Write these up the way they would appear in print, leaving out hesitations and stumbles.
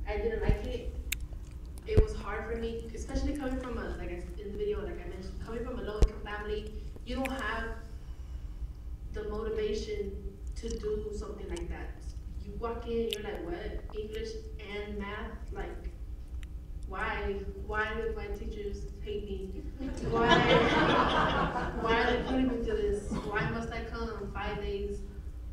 I didn't like it. It was hard for me, especially coming from a, like in the video, like I mentioned, coming from a low income family, you don't have the motivation to do something like that. You walk in, you're like, what? English and math? Like, why? Why do my teachers hate me? Why? Why are they putting me through this? Why must I come 5 days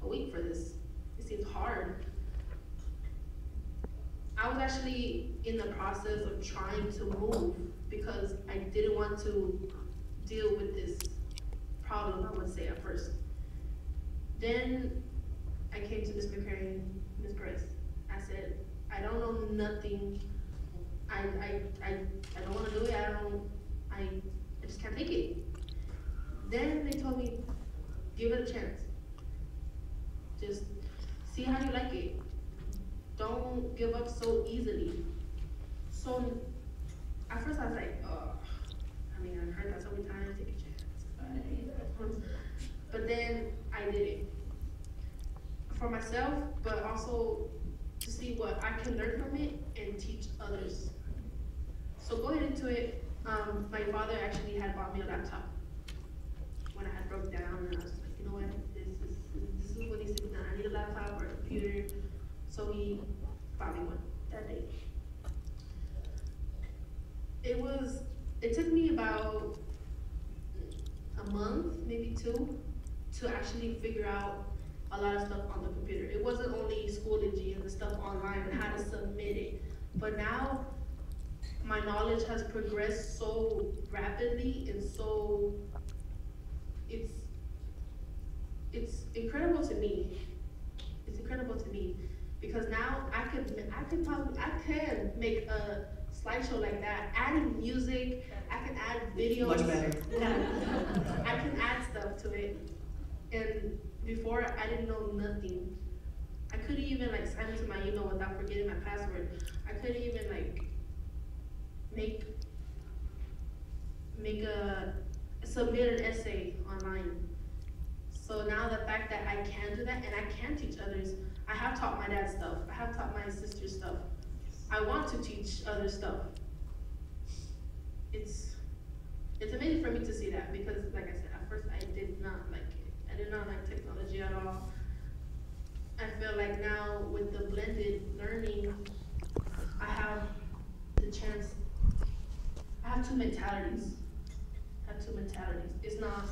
a week for this? It seems hard. I was actually in the process of trying to move because I didn't want to deal with this problem, I would say at first. Then I came to Miss McCary, Miss Perez. I said, I don't know nothing. I don't want to do it. I just can't take it. Then they told me, give it a chance. Just see how you like it. Don't give up so easily. So at first I was like, oh, I mean, I've heard that so many times, take a chance. But then I did it for myself, but also to see what I can learn from it and teach others. So going into it, my father actually had bought me a laptop when I had broke down, and I was like, you know what, this is what needs to be done. I need a laptop or a computer. So he bought me one that day. It took me about a month, maybe 2, to actually figure out a lot of stuff on the computer. It wasn't only Schoology and the stuff online and how to submit it, but now my knowledge has progressed so rapidly, and so it's incredible to me. It's incredible to me because now I can make a slideshow like that, adding music. I can add videos. Much better. I can add stuff to it, and before I didn't know nothing. I couldn't even like sign into my email without forgetting my password. I couldn't even like submit an essay online. So now the fact that I can do that and I can teach others, I have taught my dad stuff, I have taught my sister stuff. I want to teach other stuff. It's amazing for me to see that because, like I said, at first I did not like it. I did not like technology at all. I feel like now with the blended learning, I have the chance. I have two mentalities. It's not,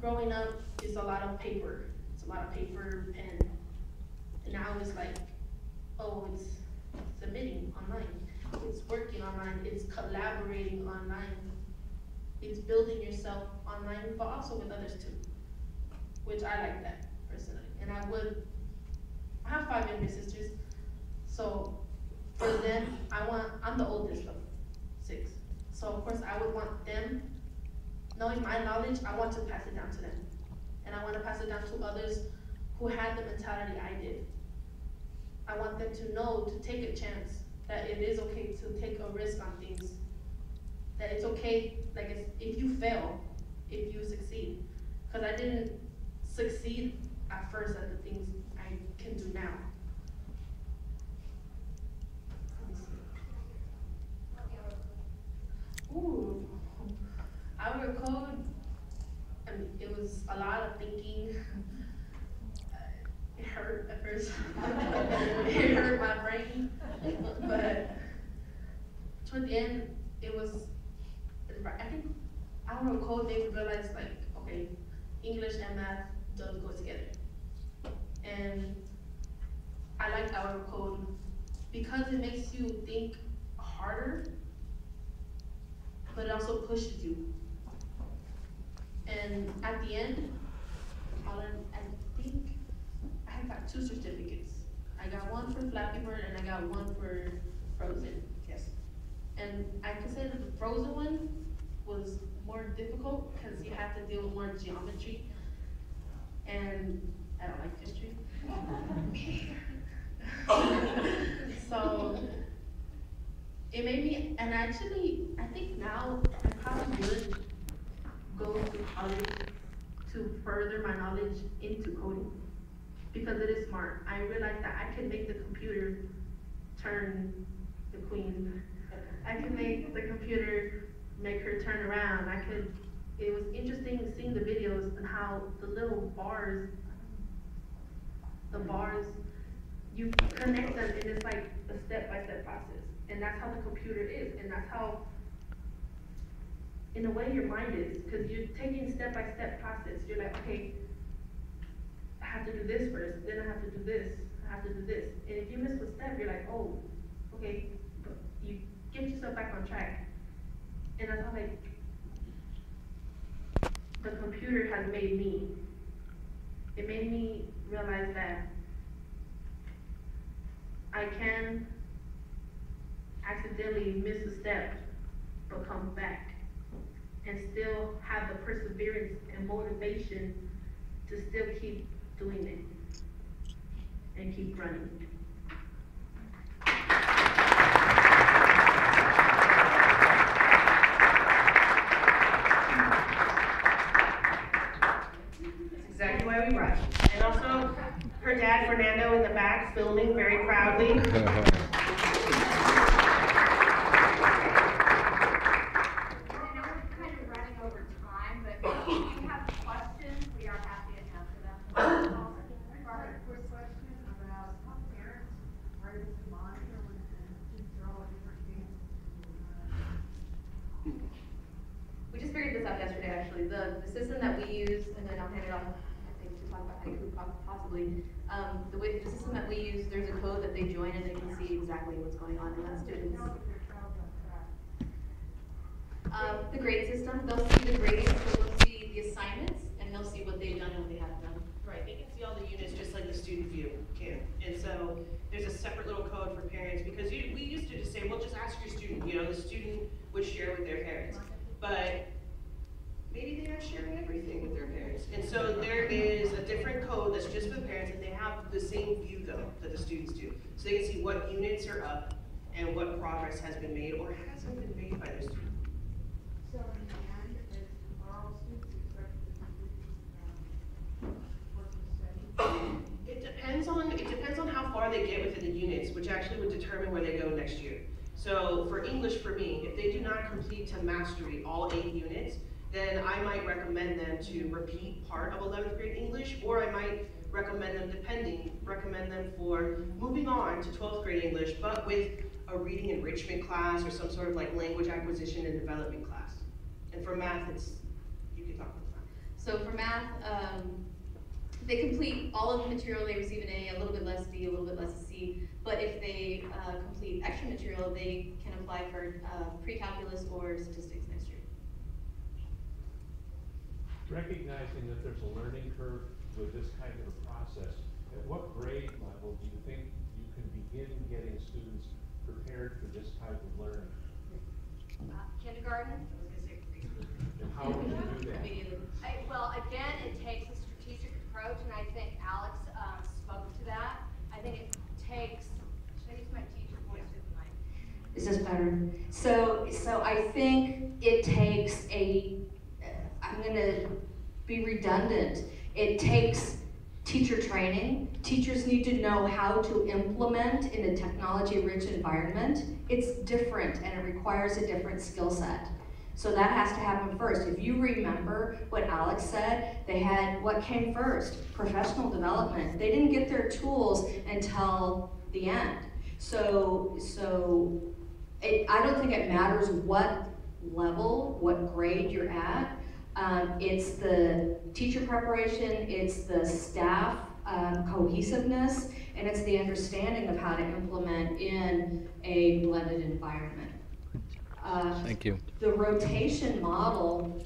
growing up is a lot of paper. It's a lot of paper, pen. And now it's like, oh, it's submitting online. It's working online. It's collaborating online. It's building yourself online, but also with others too, which I like that personally. And I have 5 younger sisters, so for them, I'm the oldest of 6. So of course I would want them, knowing my knowledge, I want to pass it down to them. And I want to pass it down to others who had the mentality I did. I want them to know to take a chance, that it is okay to take a risk on things. That it's okay, like if you fail, if you succeed. Because I didn't succeed at first at the things I can do now. Ooh, our code, I mean, it was a lot of thinking. It hurt at first. It hurt my brain. But toward the end, it was, I think our code made me realize, like, okay, English and math does go together. And I like our code because it makes you think harder, but it also pushes you. And at the end, I think I got 2 certificates. I got one for Flappy Bird and I got one for Frozen. Yes. And I can say that the Frozen one was more difficult because you have to deal with more geometry. And I don't like history. So it made me, and actually, I think now I probably would go to college to further my knowledge into coding. because it is smart. I realized that I can make the computer turn the queen. I can make the computer make her turn around. It was interesting seeing the videos and how the little bars, you connect them and it's like a step-by-step process. And that's how the computer is, and that's how, in a way, your mind is, because you're taking step-by-step process. You're like, okay, I have to do this first, then I have to do this, I have to do this. And if you miss a step, you're like, oh, okay, but you get yourself back on track. And that's how, like, the computer has made me. It made me realize that I can accidentally miss a step, but come back and still have the perseverance and motivation to still keep doing it and keep running. That's exactly why we run. And also, her dad, Fernando, in the back, filming very proudly. We just figured this out yesterday, actually. The system that we use, and then I'll hand it off, I think, to talk about haiku possibly. The system that we use, there's a code that they join and they can see exactly what's going on in that student's. The grade system, they'll see the grades, so they'll see the assignments, and they'll see what they've done and what they haven't done. Right, they can see all the units just like the student view can. And so there's a separate little code for parents, because we used to just say, well, just ask your student, the student would share with their parents. But maybe they aren't sharing everything with their parents. And so there is a different code that's just for the parents, and they have the same view though that the students do. So they can see what units are up and what progress has been made or hasn't been made by their students. So in the end, is tomorrow students expected to do work and study? It depends on how far they get within the units, which actually would determine where they go next year. So for English, for me, if they do not complete to mastery all 8 units, then I might recommend them to repeat part of 11th grade English, or I might recommend them for moving on to 12th grade English, but with a reading enrichment class or some sort of like language acquisition and development class. And for math, you can talk about that. So for math, they complete all of the material, they receive an A, a little bit less B, a little bit less C. But if they complete extra material, they can apply for pre-calculus or statistics next year. Recognizing that there's a learning curve with this kind of a process, at what grade level do you think you can begin getting students prepared for this type of learning? Kindergarten. And how would you do that? Immediately. Well, again, it takes a strategic approach, and I think Alex spoke to that. I think it takes, should I use my teacher voice with mine? Is this better? So I think it takes I'm gonna be redundant. It takes teacher training. Teachers need to know how to implement in a technology-rich environment. It's different and it requires a different skill set. So that has to happen first. If you remember what Alex said, they had, what came first? Professional development. They didn't get their tools until the end. So I don't think it matters what level, what grade you're at. It's the teacher preparation, it's the staff cohesiveness, and it's the understanding of how to implement in a blended environment. Thank you. The rotation model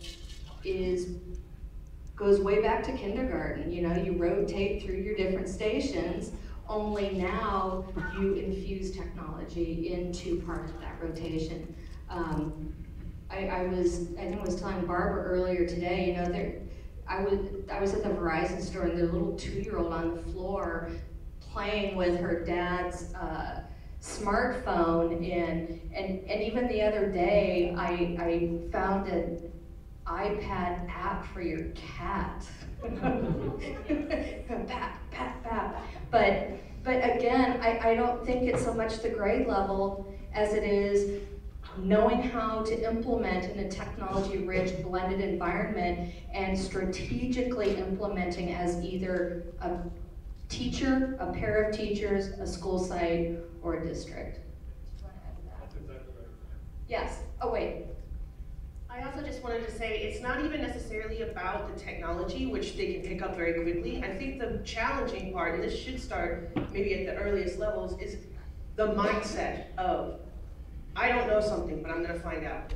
goes way back to kindergarten. You rotate through your different stations, only now you infuse technology into part of that rotation. I think I was telling Barbara earlier today, I was at the Verizon store and their little 2-year-old on the floor playing with her dad's smartphone, and even the other day I found iPad app for your cat. Pat, pat, pat. But again, I don't think it's so much the grade level as it is knowing how to implement in a technology-rich blended environment and strategically implementing as either a teacher, a pair of teachers, a school site, or a district. Yes, oh wait. I also just wanted to say, it's not even necessarily about the technology, which they can pick up very quickly. I think the challenging part, and this should start maybe at the earliest levels, is the mindset of, I don't know something, but I'm gonna find out.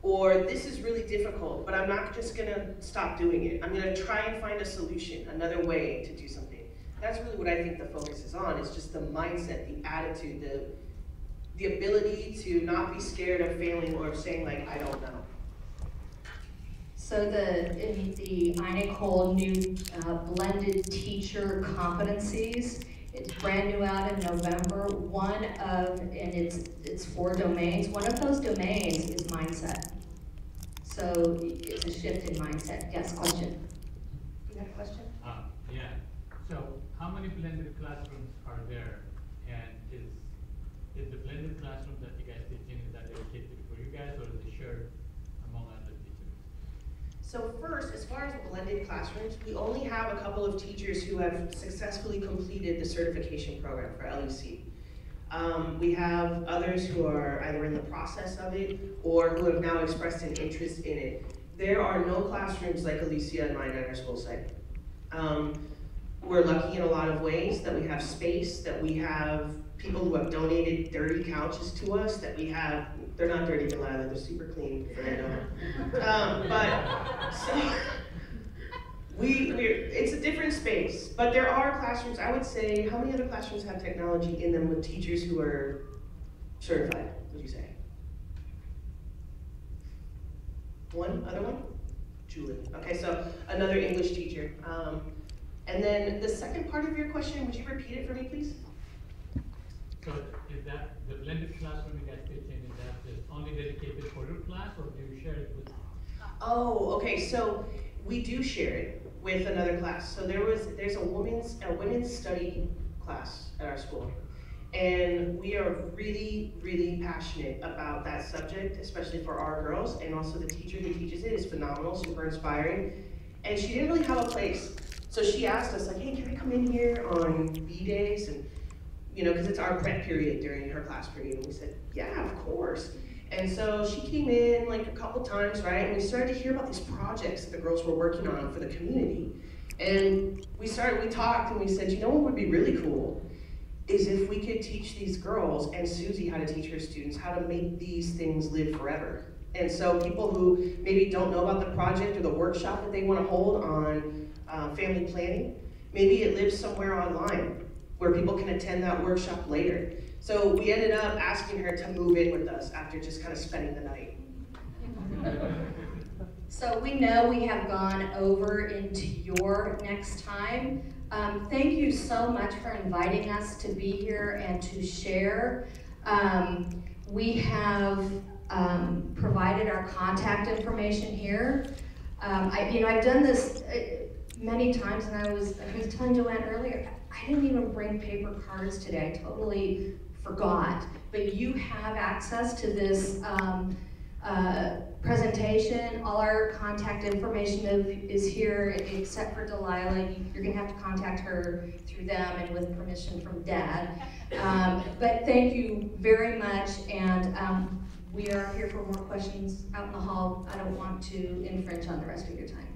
Or this is really difficult, but I'm not just gonna stop doing it. I'm gonna try and find a solution, another way to do something. That's really what I think the focus is on, is just the mindset, the attitude, the ability to not be scared of failing or of saying like, I don't know. So in the INACOL new blended teacher competencies, it's brand new out in November. And it's 4 domains. One of those domains is mindset. So it's a shift in mindset. Yes, question? You have a question? Yeah. So how many blended classrooms are there? And is the blended classroom that you guys teach in, is that dedicated for you guys, or is it shared among other teachers? So first, as far as the blended classrooms, we only have a couple of teachers who have successfully completed the certification program for LEC. We have others who are either in the process of it or who have now expressed an interest in it. There are no classrooms like Alicia and mine at our school site. We're lucky in a lot of ways that we have space, that we have people who have donated dirty couches to us, that we have, they're not dirty, lilah, they're super clean, Fernando. It's a different space, but there are classrooms. I would say, how many other classrooms have technology in them with teachers who are certified, would you say? One, other one? Julie. Okay, so another English teacher. And then the second part of your question, would you repeat it for me, please? So is that the blended classroom you guys teach in, is that just only dedicated for your class, or do you share it with? Oh, okay, so we do share it with another class. So there's a women's study class at our school. And we are really, really passionate about that subject, especially for our girls, and also the teacher who teaches it is phenomenal, super inspiring. And she didn't really have a place. So she asked us, like, hey, can I come in here on B days? And, you know, because it's our prep period during her class period. And we said, yeah, of course. And so she came in like a couple times, right? And we started to hear about these projects that the girls were working on for the community. And we talked and we said, you know what would be really cool is if we could teach these girls and Susie how to teach her students how to make these things live forever. And so people who maybe don't know about the project or the workshop that they want to hold on family planning, maybe it lives somewhere online where people can attend that workshop later. So we ended up asking her to move in with us after just kind of spending the night. So we know we have gone over into your next time. Thank you so much for inviting us to be here and to share. We have provided our contact information here. I've done this many times, and I was telling Joanne earlier, I didn't even bring paper cards today. I totally forgot. But you have access to this presentation. All our contact information is here, except for Delilah. You're gonna have to contact her through them and with permission from Dad. But thank you very much, and we are here for more questions out in the hall. I don't want to infringe on the rest of your time.